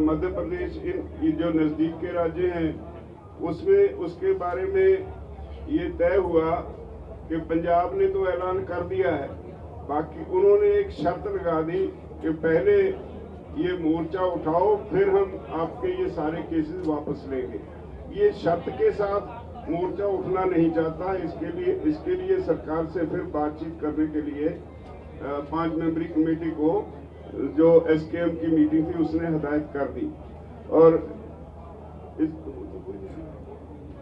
मध्य प्रदेश इन जो नजदीक के राज्य हैं उसमें उसके बारे में ये तय हुआ कि पंजाब ने तो ऐलान कर दिया है, बाकी उन्होंने एक शर्त लगा दी कि पहले ये मोर्चा उठाओ फिर हम आपके ये सारे केसेस वापस लेंगे। ये शर्त के साथ मोर्चा उठना नहीं चाहता, इसके लिए सरकार से फिर बातचीत करने के लिए 5 मेंबरी कमेटी को जो एसकेएम की मीटिंग थी उसने हदायत कर दी। और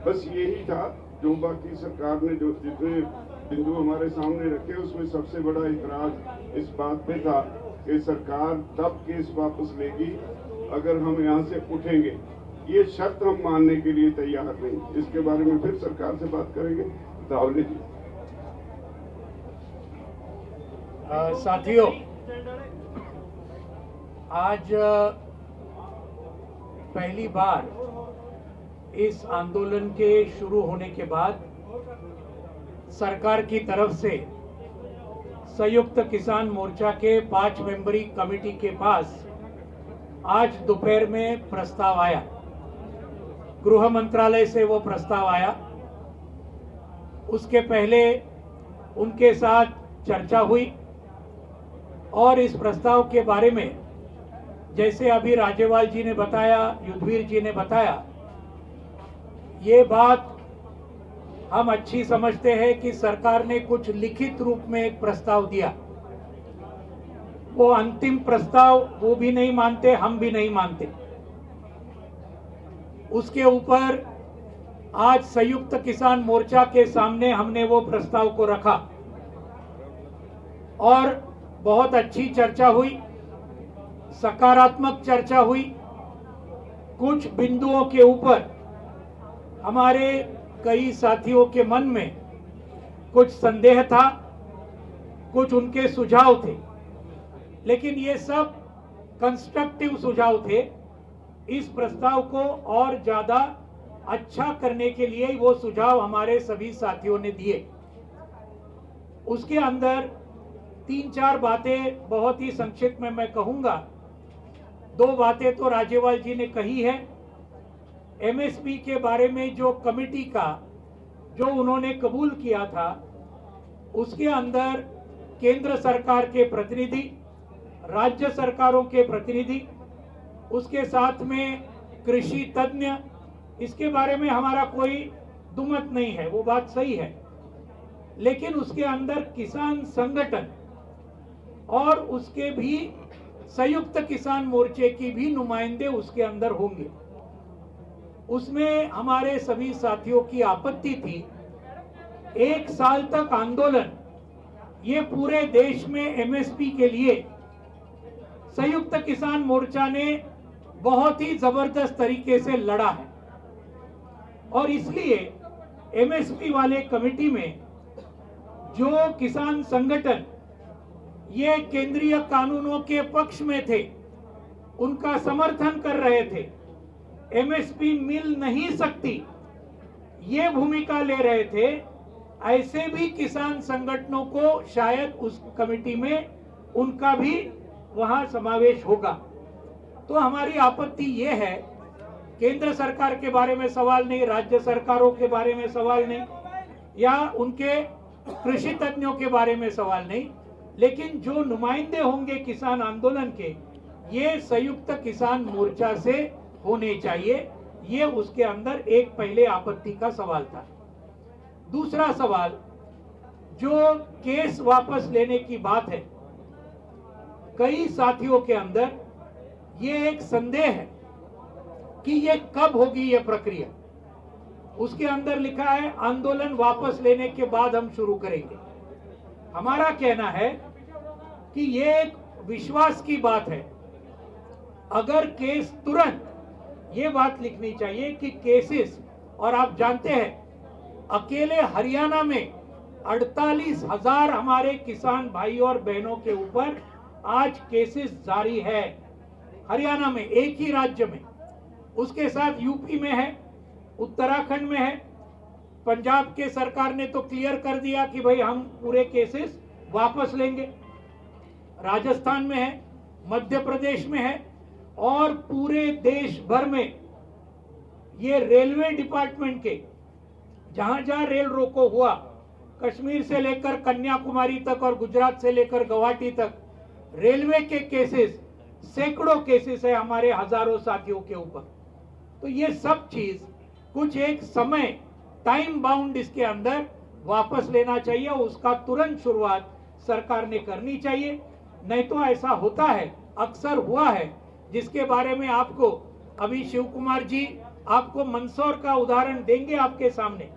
बस यही था जो बाकी सरकार ने जो जितने बिंदु हमारे सामने रखे उसमें सबसे बड़ा इतराज इस बात पे था कि सरकार तब केस वापस लेगी अगर हम यहाँ से उठेंगे। ये शर्त हम मानने के लिए तैयार नहीं। इसके बारे में फिर सरकार से बात करेंगे। दावले जी। साथियों, आज पहली बार इस आंदोलन के शुरू होने के बाद सरकार की तरफ से संयुक्त किसान मोर्चा के 5 मेंबरी कमेटी के पास आज दोपहर में प्रस्ताव आया। गृह मंत्रालय से वो प्रस्ताव आया। उसके पहले उनके साथ चर्चा हुई और इस प्रस्ताव के बारे में जैसे अभी राजेवाल जी ने बताया, युद्धवीर जी ने बताया, ये बात हम अच्छी समझते हैं कि सरकार ने कुछ लिखित रूप में एक प्रस्ताव दिया। वो अंतिम प्रस्ताव वो भी नहीं मानते, हम भी नहीं मानते। उसके ऊपर आज संयुक्त किसान मोर्चा के सामने हमने वो प्रस्ताव को रखा और बहुत अच्छी चर्चा हुई, सकारात्मक चर्चा हुई। कुछ बिंदुओं के ऊपर हमारे कई साथियों के मन में कुछ संदेह था, कुछ उनके सुझाव थे, लेकिन ये सब कंस्ट्रक्टिव सुझाव थे। इस प्रस्ताव को और ज्यादा अच्छा करने के लिए वो सुझाव हमारे सभी साथियों ने दिए। उसके अंदर 3-4 बातें बहुत ही संक्षिप्त में मैं कहूंगा। 2 बातें तो राजेवाल जी ने कही है। एमएसपी के बारे में जो कमेटी का जो उन्होंने कबूल किया था, उसके अंदर केंद्र सरकार के प्रतिनिधि, राज्य सरकारों के प्रतिनिधि, उसके साथ में कृषि तज्ञ, इसके बारे में हमारा कोई दुमत नहीं है, वो बात सही है। लेकिन उसके अंदर किसान संगठन और उसके भी संयुक्त किसान मोर्चे की भी नुमाइंदे उसके अंदर होंगे। उसमें हमारे सभी साथियों की आपत्ति थी, 1 साल तक आंदोलन ये पूरे देश में एमएसपी के लिए संयुक्त किसान मोर्चा ने बहुत ही जबरदस्त तरीके से लड़ा है और इसलिए एमएसपी वाले कमेटी में जो किसान संगठन ये केंद्रीय कानूनों के पक्ष में थे, उनका समर्थन कर रहे थे, एमएसपी मिल नहीं सकती ये भूमिका ले रहे थे, ऐसे भी किसान संगठनों को शायद उस कमेटी में उनका भी वहां समावेश होगा। तो हमारी आपत्ति ये है, केंद्र सरकार के बारे में सवाल नहीं, राज्य सरकारों के बारे में सवाल नहीं, या उनके कृषि तज्ञों के बारे में सवाल नहीं, लेकिन जो नुमाइंदे होंगे किसान आंदोलन के, ये संयुक्त किसान मोर्चा से होने चाहिए। ये उसके अंदर एक पहले आपत्ति का सवाल था। दूसरा सवाल, जो केस वापस लेने की बात है, कई साथियों के अंदर ये एक संदेह है कि ये कब होगी ये प्रक्रिया। उसके अंदर लिखा है आंदोलन वापस लेने के बाद हम शुरू करेंगे। हमारा कहना है कि ये एक विश्वास की बात है। अगर केस तुरंत, ये बात लिखनी चाहिए कि केसेस, और आप जानते हैं अकेले हरियाणा में 48,000 हमारे किसान भाई और बहनों के ऊपर आज केसेस जारी है, हरियाणा में, एक ही राज्य में। उसके साथ यूपी में है, उत्तराखंड में है, पंजाब के सरकार ने तो क्लियर कर दिया कि भाई हम पूरे केसेस वापस लेंगे, राजस्थान में है, मध्य प्रदेश में है, और पूरे देश भर में ये रेलवे डिपार्टमेंट के जहां जहां रेल रोको हुआ, कश्मीर से लेकर कन्याकुमारी तक और गुजरात से लेकर गुवाहाटी तक, रेलवे के केसेस, सैकड़ों केसेस है हमारे हजारों साथियों के ऊपर। तो ये सब चीज कुछ एक समय टाइम बाउंड इसके अंदर वापस लेना चाहिए, उसका तुरंत शुरुआत सरकार ने करनी चाहिए। नहीं तो ऐसा होता है, अक्सर हुआ है, जिसके बारे में आपको अभी शिव कुमार जी आपको मंदसौर का उदाहरण देंगे आपके सामने।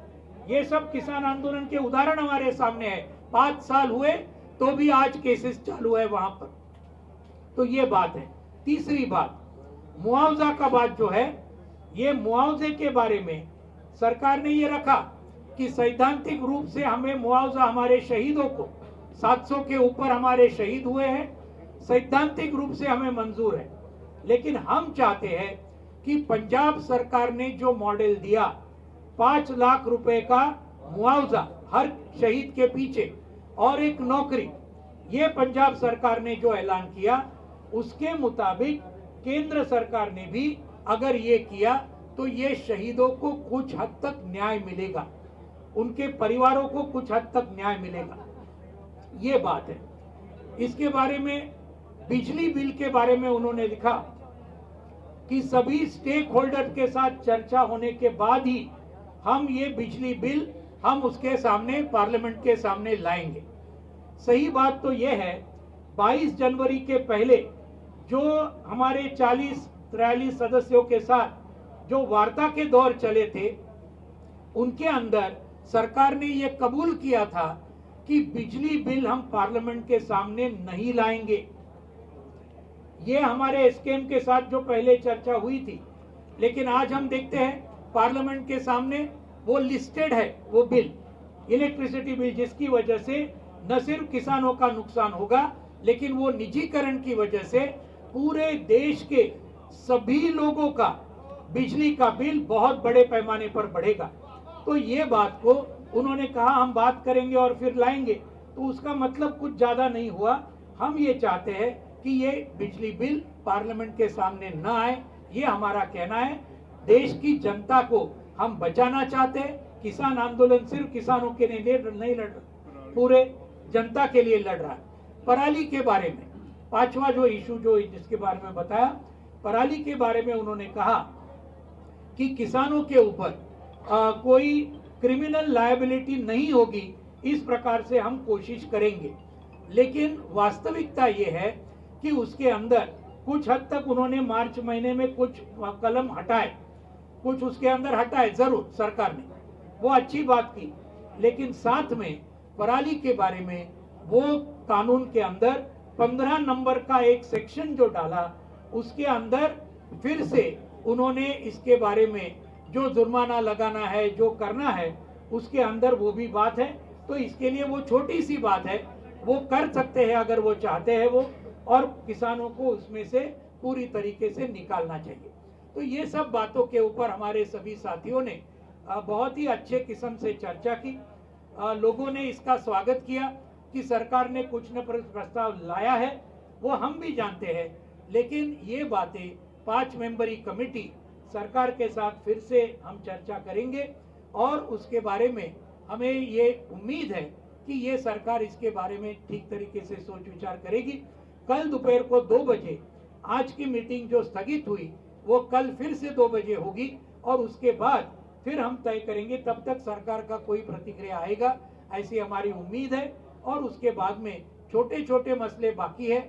ये सब किसान आंदोलन के उदाहरण हमारे सामने है। 5 साल हुए तो भी आज केसेस चालू है वहां पर। तो ये बात है। तीसरी बात, मुआवजा का बात जो है, ये मुआवजे के बारे में सरकार ने ये रखा कि सैद्धांतिक रूप से हमें मुआवजा, हमारे शहीदों को 700 के ऊपर हमारे शहीद हुए हैं, सैद्धांतिक रूप से हमें मंजूर है। लेकिन हम चाहते हैं कि पंजाब सरकार ने जो मॉडल दिया, 5 लाख रुपए का मुआवजा हर शहीद के पीछे और एक नौकरी, ये पंजाब सरकार ने जो ऐलान किया, उसके मुताबिक केंद्र सरकार ने भी अगर ये किया तो ये शहीदों को कुछ हद तक न्याय मिलेगा, उनके परिवारों को कुछ हद तक न्याय मिलेगा। ये बात है। इसके बारे में, बिजली बिल के बारे में उन्होंने लिखा कि सभी स्टेक होल्डर के साथ चर्चा होने के बाद ही हम ये बिजली बिल हम उसके सामने, पार्लियामेंट के सामने लाएंगे। सही बात तो यह है, 22 जनवरी के पहले जो हमारे 40-43 सदस्यों के साथ जो वार्ता के दौर चले थे, उनके अंदर सरकार ने यह कबूल किया था कि बिजली बिल हम पार्लियामेंट के सामने नहीं लाएंगे। ये हमारे एसकेएम के साथ जो पहले चर्चा हुई थी, लेकिन आज हम देखते हैं पार्लियामेंट के सामने वो लिस्टेड है, वो बिल, इलेक्ट्रिसिटी बिल, जिसकी वजह से न सिर्फ किसानों का नुकसान होगा, लेकिन वो निजीकरण की वजह से पूरे देश के सभी लोगों का बिजली का बिल बहुत बड़े पैमाने पर बढ़ेगा। तो ये बात को उन्होंने कहा हम बात करेंगे और फिर लाएंगे, तो उसका मतलब कुछ ज्यादा नहीं हुआ। हम ये चाहते हैं कि ये बिजली बिल पार्लियामेंट के सामने न आए, ये हमारा कहना है। देश की जनता को हम बचाना चाहते हैं। किसान आंदोलन सिर्फ किसानों के लिए नहीं लड़ रहा, पूरे जनता के लिए लड़ रहा है। पराली के बारे में 5वां जो इशू जो जिसके बारे में बताया, पराली के बारे में उन्होंने कहा कि किसानों के ऊपर कोई क्रिमिनल लायबिलिटी नहीं होगी, इस प्रकार से हम कोशिश करेंगे। लेकिन वास्तविकता ये है कि उसके अंदर कुछ हद तक उन्होंने मार्च महीने में कुछ कलम हटाए, कुछ उसके अंदर हटाए जरूर सरकार ने, वो अच्छी बात की। लेकिन साथ में पराली के बारे में वो कानून के अंदर 15 नंबर का एक सेक्शन जो डाला, उसके अंदर फिर से उन्होंने इसके बारे में जो जुर्माना लगाना है, जो करना है, उसके अंदर वो भी बात है। तो इसके लिए वो छोटी सी बात है, वो कर सकते हैं अगर वो चाहते हैं वो, और किसानों को उसमें से पूरी तरीके से निकालना चाहिए। तो ये सब बातों के ऊपर हमारे सभी साथियों ने बहुत ही अच्छे किस्म से चर्चा की। लोगों ने इसका स्वागत किया कि सरकार ने कुछ न प्रस्ताव लाया है, वो हम भी जानते हैं। लेकिन ये बातें 5 मेंबरी कमेटी सरकार के साथ फिर से हम चर्चा करेंगे, और उसके बारे में हमें ये उम्मीद है कि ये सरकार इसके बारे में ठीक तरीके से सोच विचार करेगी। कल दोपहर को 2 बजे आज की मीटिंग जो स्थगित हुई, वो कल फिर से 2 बजे होगी, और उसके बाद फिर हम तय करेंगे। तब तक सरकार का कोई प्रतिक्रिया आएगा, ऐसी हमारी उम्मीद है। और उसके बाद में छोटे छोटे मसले बाकी है,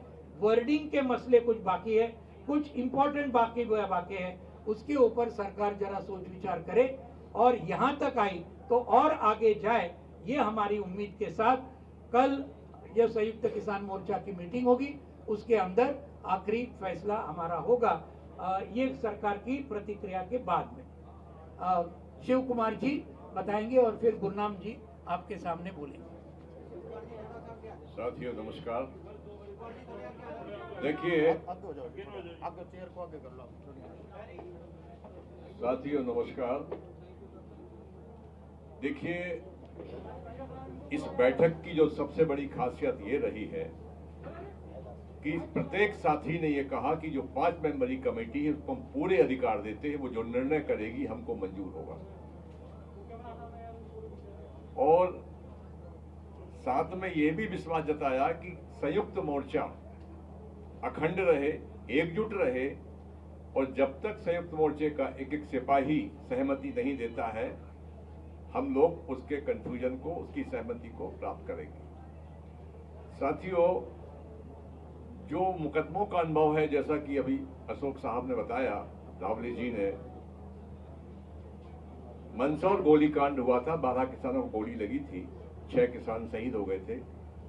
वर्डिंग के मसले कुछ बाकी है, कुछ इंपॉर्टेंट बाकी है, उसके ऊपर सरकार जरा सोच विचार करे और यहाँ तक आई तो और आगे जाए, ये हमारी उम्मीद के साथ कल जो संयुक्त किसान मोर्चा की मीटिंग होगी, उसके अंदर आखिरी फैसला हमारा होगा, ये सरकार की प्रतिक्रिया के बाद में। शिव कुमार जी बताएंगे और फिर गुरनाम जी आपके सामने बोलेंगे। साथियों नमस्कार। देखिए साथियों नमस्कार। देखिए, इस बैठक की जो सबसे बड़ी खासियत ये रही है कि कि प्रत्येक साथी ने ये कहा कि जो 5 मेंबरी कमेटी है उसको हम पूरे अधिकार देते हैं, वो जो निर्णय करेगी हमको मंजूर होगा। और साथ में ये भी विश्वास जताया कि संयुक्त मोर्चा अखंड रहे, एकजुट रहे, और जब तक संयुक्त मोर्चे का एक एक सिपाही सहमति नहीं देता है, हम लोग उसके कंफ्यूजन को, उसकी सहमति को प्राप्त करेंगे। साथियों, जो मुकदमों का अनुभव है, जैसा कि अभी अशोक साहब ने बताया, रावली जी ने, मंदसौर गोलीकांड हुआ था, 12 किसानों को गोली लगी थी, 6 किसान शहीद हो गए थे।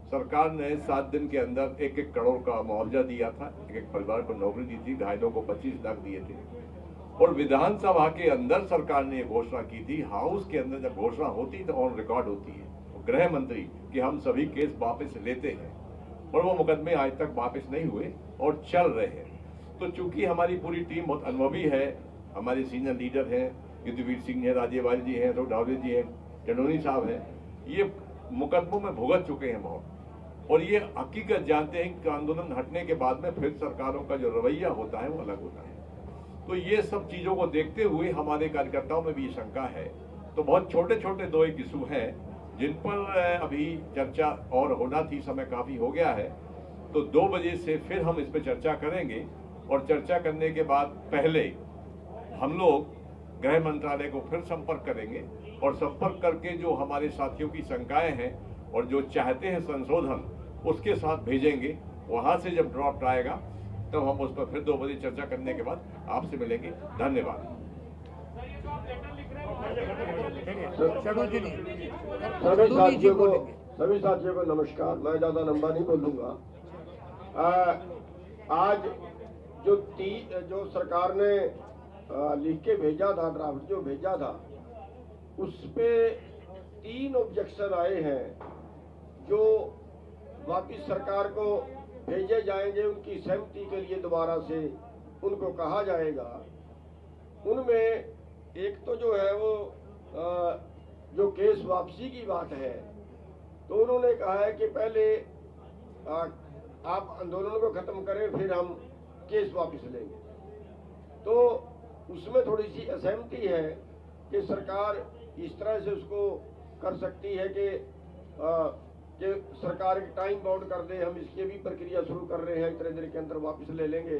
सरकार ने 7 दिन के अंदर 1-1 करोड़ का मुआवजा दिया था, एक परिवार को नौकरी दी थी, घायलों को 25 लाख दिए थे। और विधानसभा के अंदर सरकार ने घोषणा की थी, हाउस के अंदर जब घोषणा होती तो ऑन रिकॉर्ड होती है, गृह मंत्री, कि हम सभी केस वापस लेते हैं, और वो मुकदमे आज तक वापस नहीं हुए और चल रहे हैं। तो चूंकि हमारी पूरी टीम बहुत अनुभवी है, हमारे सीनियर लीडर हैं, युद्धवीर सिंह हैं, राज्यपाल जी हैं, रावली जी हैं, टंडोनी साहब हैं, ये मुकदमों में भुगत चुके हैं बहुत, और ये हकीकत जानते हैं कि आंदोलन हटने के बाद में फिर सरकारों का जो रवैया होता है वो अलग होता है। तो ये सब चीजों को देखते हुए हमारे कार्यकर्ताओं में भी शंका है। तो बहुत छोटे छोटे 2-1 इशू हैं जिन पर अभी चर्चा और होना थी, समय काफी हो गया है। तो 2 बजे से फिर हम इस पर चर्चा करेंगे, और चर्चा करने के बाद पहले हम लोग गृह मंत्रालय को फिर संपर्क करेंगे, और संपर्क करके जो हमारे साथियों की शंकाएं हैं और जो चाहते हैं संशोधन, उसके साथ भेजेंगे। वहां से जब ड्राफ्ट आएगा तब हम उस पर फिर 2 बजे चर्चा करने के बाद आपसे मिलेंगे। धन्यवाद। सभी साथियों को नमस्कार। मैं ज्यादा लंबा नहीं बोलूंगा। आज जो सरकार ने लिख के भेजा था, ड्राफ्ट जो भेजा था, उस पे 3 ऑब्जेक्शन आए हैं जो वापिस सरकार को भेजे जाएंगे, उनकी सहमति के लिए दोबारा से उनको कहा जाएगा। उनमें एक तो जो है वो जो केस वापसी की बात है, तो उन्होंने कहा है कि पहले आप आंदोलन को खत्म करें, फिर हम केस वापस लेंगे। तो उसमें थोड़ी सी असहमति है कि सरकार इस तरह से उसको कर सकती है कि सरकार टाइम बाउंड कर दे, हम इसकी भी प्रक्रिया शुरू कर रहे हैं, इतने दिन के अंदर वापस ले लेंगे।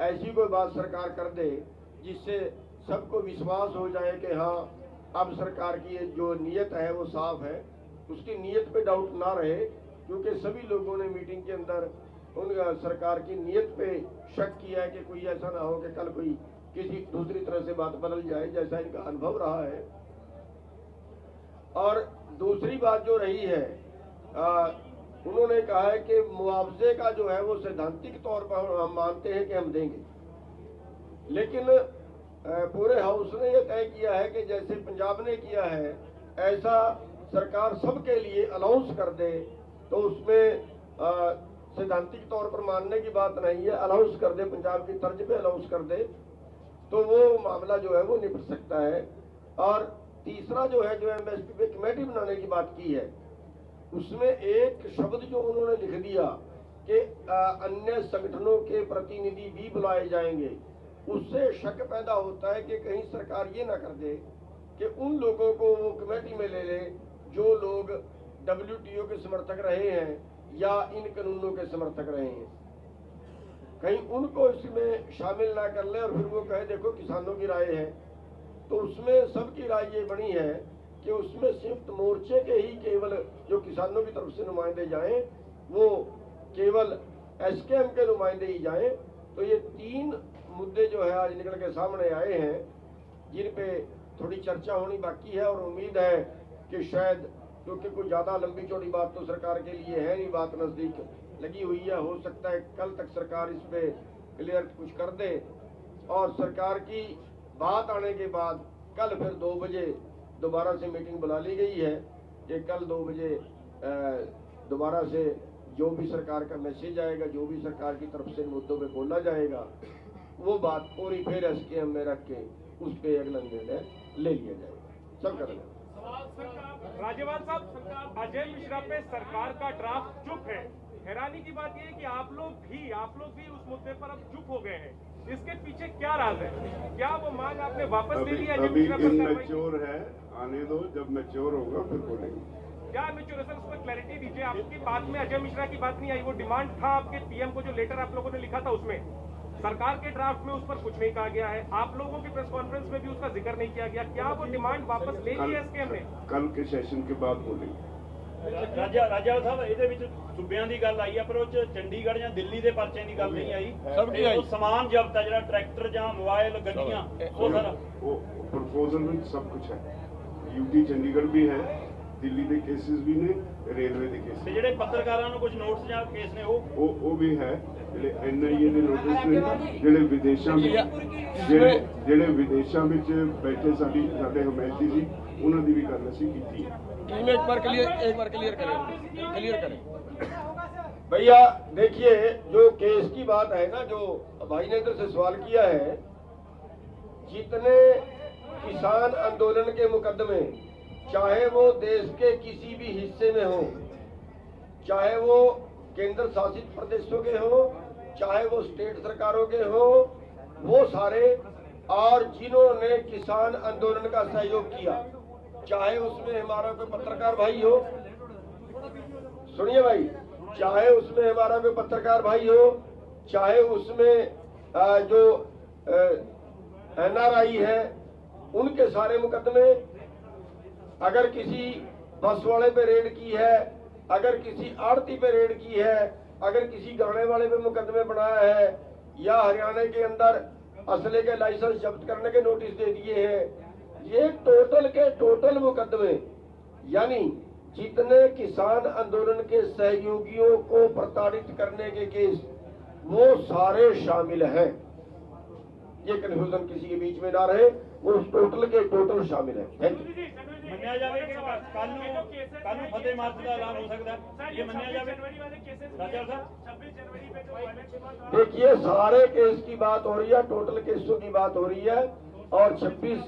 ऐसी कोई बात सरकार कर दे जिससे सबको विश्वास हो जाए कि हाँ, अब सरकार की जो नीयत है वो साफ है, उसकी नीयत पे डाउट ना रहे। क्योंकि सभी लोगों ने मीटिंग के अंदर उन सरकार की नीयत पे शक किया है कि कोई ऐसा ना हो कि कल कोई किसी दूसरी तरह से बात बदल जाए, जैसा इनका अनुभव रहा है। और दूसरी बात जो रही है, उन्होंने कहा है कि मुआवजे का जो है वो सैद्धांतिक तौर पर हम मानते हैं कि हम देंगे, लेकिन पूरे हाउस ने यह तय किया है कि जैसे पंजाब ने किया है, ऐसा सरकार सबके लिए अनाउंस कर दे। तो उसमें सैद्धांतिक तौर पर मानने की बात नहीं है, अनाउंस कर दे, पंजाब की तर्ज पे अनाउंस कर दे, तो वो मामला जो है वो निपट सकता है। और तीसरा जो है, जो एमएसपी पे कमेटी बनाने की बात की है, उसमें एक शब्द जो उन्होंने लिख दिया कि अन्य संगठनों के प्रतिनिधि भी बुलाए जाएंगे, उससे शक पैदा होता है कि कहीं सरकार ये ना कर दे कि उन लोगों को वो कमेटी में ले ले जो लोग WTO के समर्थक रहे हैं या इन कानूनों के समर्थक रहे हैं। कहीं उनको इसमें शामिल ना कर ले और फिर वो कहे देखो किसानों की राय है। तो उसमें सबकी राय ये बनी है कि उसमें संयुक्त मोर्चे के ही केवल जो किसानों की तरफ से नुमाइंदे जाएं, वो केवल SKM के नुमाइंदे ही जाएं। तो ये 3 मुद्दे जो है आज निकल के सामने आए हैं, जिन पे थोड़ी चर्चा होनी बाकी है। और उम्मीद है कि शायद, क्योंकि कोई ज्यादा लंबी चौड़ी बात तो सरकार के लिए है नहीं, बात नजदीक लगी हुई है, हो सकता है कल तक सरकार इस पे क्लियर कुछ कर दे। और सरकार की बात आने के बाद कल फिर 2 बजे दोबारा से मीटिंग बुला ली गई है कि कल 2 बजे दोबारा से जो भी सरकार का मैसेज आएगा, जो भी सरकार की तरफ से मुद्दों पे बोला जाएगा, वो बात पूरी फिर SKM में रख के उस पे अगला निर्णय ले लिया जाएगा। सबका धन्यवाद। राज्यपाल साहब, अजय मिश्रा पे सरकार का ड्राफ्ट चुप है। हैरानी की बात यह है कि आप लोग भी उस मुद्दे पर अब चुप हो गए हैं। इसके पीछे क्या राज है? क्या वो मांग आपने वापस ले लिया? अभी इनमेच्योर है, आने दो, जब मैच्योर होगा फिर बोलेंगे। क्या मैच्योर है सर, उस पर क्लैरिटी दीजिए। आपकी बात में अजय मिश्रा की बात नहीं आई। वो डिमांड था आपके पीएम को, जो लेटर आप लोगों ने लिखा था, उसमें सरकार के ड्राफ्ट में उस पर कुछ नहीं कहा गया है। आप लोगों की प्रेस कॉन्फ्रेंस में भी उसका जिक्र नहीं किया गया। क्या वो डिमांड वापस ले ली है एसकेएम ने? कल के सेशन के बाद बोलेंगे। ਰਾਜਾ ਸਾਹਿਬ ਇਹਦੇ ਵਿੱਚ ਸੂਬਿਆਂ ਦੀ ਗੱਲ ਆਈ ਆ, ਪਰ ਉਹ ਚ ਚੰਡੀਗੜ੍ਹ ਜਾਂ ਦਿੱਲੀ ਦੇ ਪਰਚੇ ਦੀ ਗੱਲ ਨਹੀਂ ਆਈ। ਉਹ ਸਮਾਨ ਜ਼ਬਤ ਆ, ਜਿਹੜਾ ਟਰੈਕਟਰ ਜਾਂ ਮੋਬਾਈਲ ਗੱਡੀਆਂ, ਉਹ ਸਾਰਾ वो प्रपोजल में सब कुछ है। यूटी चंडीगढ़ भी है, दिल्ली के केसेस भी ने, रेलवे के केसेस। ਤੇ ਜਿਹੜੇ ਪੱਤਰਕਾਰਾਂ ਨੂੰ ਕੁਝ ਨੋਟਿਸ ਜਾਂ ਕੇਸ ਨੇ ਉਹ ਵੀ ਹੈ। ਜਿਹੜੇ ਐਨਆਈਏ ਦੇ ਨੋਟਿਸ ਨੇ, ਜਿਹੜੇ ਵਿਦੇਸ਼ਾਂ ਵਿੱਚ ਬੈਠੇ ਸਾਡੇ ਹਮਾਇਤੀ ਸੀ, ਉਹਨਾਂ ਦੀ ਵੀ ਗੱਲ ਅਸੀਂ ਕੀਤੀ ਹੈ। एक बार क्लियर करें भैया। देखिए, जो केस की बात है ना, जो भाई ने इधर से सवाल किया है, जितने किसान आंदोलन के मुकदमे, चाहे वो देश के किसी भी हिस्से में हो, चाहे वो केंद्र शासित प्रदेशों के हो, चाहे वो स्टेट सरकारों के हो, वो सारे, और जिन्होंने किसान आंदोलन का सहयोग किया, चाहे उसमें हमारा कोई पत्रकार भाई हो, सुनिए भाई, चाहे उसमें हमारा कोई पत्रकार भाई हो, चाहे उसमें जो एनआरआई है, उनके सारे मुकदमे, अगर किसी बस वाले पे रेड की है, अगर किसी आड़ती पे रेड की है, अगर किसी गाने वाले पे मुकदमे बनाया है, या हरियाणा के अंदर असले के लाइसेंस जब्त करने के नोटिस दे दिए हैं, ये टोटल के टोटल मुकदमे, यानी जितने किसान आंदोलन के सहयोगियों को प्रताड़ित करने के केस, वो सारे शामिल हैं। ये कन्फ्यूजन किसी के बीच में ना रहे, वो टोटल के टोटल शामिल है। Thank you. ਮੰਨਿਆ ਜਾਵੇ ਕਿ ਕੱਲ ਨੂੰ ਫਤਿਹ ਮਾਰਚ ਦਾ ਐਲਾਨ ਹੋ ਸਕਦਾ ਹੈ, ये ਮੰਨਿਆ ਜਾਵੇ ਰਾਜਾ ਸਾਹਿਬ। देखिए, सारे केस की बात हो रही है, टोटल केसों की बात हो रही है, और 26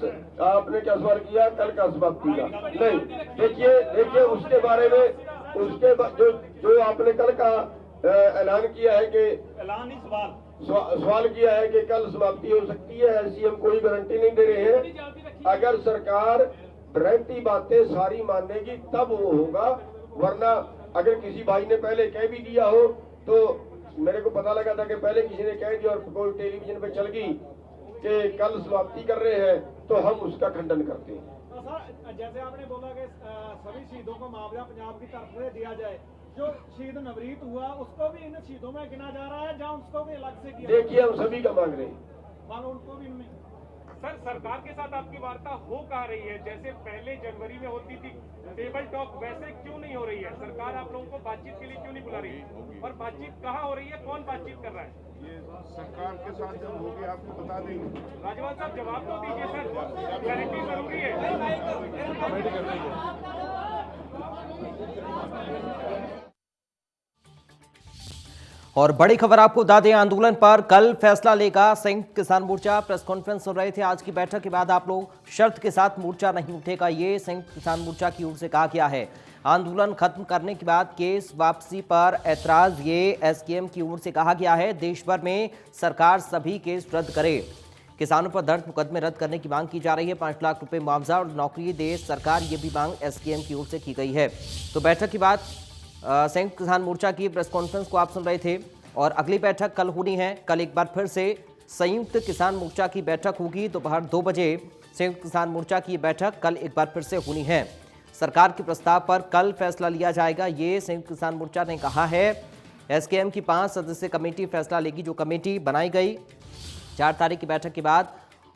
आपने क्या सवाल किया, कल का समाप्ति का नहीं। देखिए उसके बारे में जो आपने कल का ऐलान किया है कि ऐलान नहीं, सवाल किया है कि कल समाप्ति हो सकती है, ऐसी हम कोई गारंटी नहीं दे रहे हैं। अगर सरकार गारंटी बातें सारी मानेगी तब वो होगा, वरना अगर किसी भाई ने पहले कह भी दिया हो, तो मेरे को पता लगा था कि पहले किसी ने कह दिया और कोई टेलीविजन पे चल गई कि कल समाप्ति कर रहे हैं, तो हम उसका खंडन करते हैं। तो सर, जैसे आपने बोला कि सभी शहीदों को मुआवजा पंजाब की तरफ से दिया जाए, जो शहीद नवरीत हुआ उसको भी इन शहीदों में गिना जा रहा है, जहाँ उसको भी अलग से किया? देखिए, हम सभी का मांग रहे हैं, मानो उनको भी इनमें। सर, सरकार के साथ आपकी वार्ता हो कहाँ रही है? जैसे पहले जनवरी में होती थी टेबल टॉक, वैसे क्यों नहीं हो रही है? सरकार आप लोगों को बातचीत के लिए क्यों नहीं बुला रही है? और बातचीत कहाँ हो रही है? कौन बातचीत कर रहा है? ये सरकार के साथ जब होगी आपको बता देंगे। राज्यपाल साहब, जवाब तो दीजिए सर, क्लैरिटी जरूरी है। और बड़ी खबर आपको बता दें, आंदोलन पर कल फैसला लेगा संयुक्त किसान मोर्चा। प्रेस कॉन्फ्रेंस सुन रहे थे। आज की बैठक के बाद आप लोग शर्त के साथ मोर्चा नहीं उठेगा, ये संयुक्त किसान मोर्चा की ओर से कहा गया है। आंदोलन खत्म करने के बाद केस वापसी पर ऐतराज, ये एसकेएम की ओर से कहा गया है। देश भर में सरकार सभी केस रद्द करे। किसानों पर दर्ज मुकदमे रद्द करने की मांग की जा रही है। 5 लाख रुपए मुआवजा और नौकरी दे सरकार, ये भी मांग एसकेएम की ओर से की गई है। तो बैठक के बाद संयुक्त किसान मोर्चा की प्रेस कॉन्फ्रेंस को आप सुन रहे थे, और अगली बैठक कल होनी है। कल एक बार फिर से संयुक्त किसान मोर्चा की बैठक होगी। दोपहर 2 बजे संयुक्त किसान मोर्चा की बैठक कल एक बार फिर से होनी है। सरकार के प्रस्ताव पर कल फैसला लिया जाएगा, ये संयुक्त किसान मोर्चा ने कहा है। एसकेएम की 5 सदस्यीय कमेटी फैसला लेगी। जो कमेटी बनाई गई, 4 तारीख की बैठक के बाद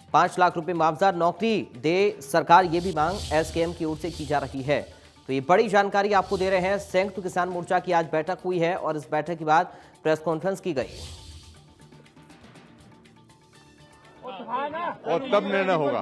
5 लाख रुपए मुआवजा, नौकरी दे सरकार, ये भी मांग एसकेएम की ओर से की जा रही है। तो ये बड़ी जानकारी आपको दे रहे हैं। संयुक्त किसान मोर्चा की आज बैठक हुई है और इस बैठक के बाद प्रेस कॉन्फ्रेंस की गई और तब निर्णय होगा।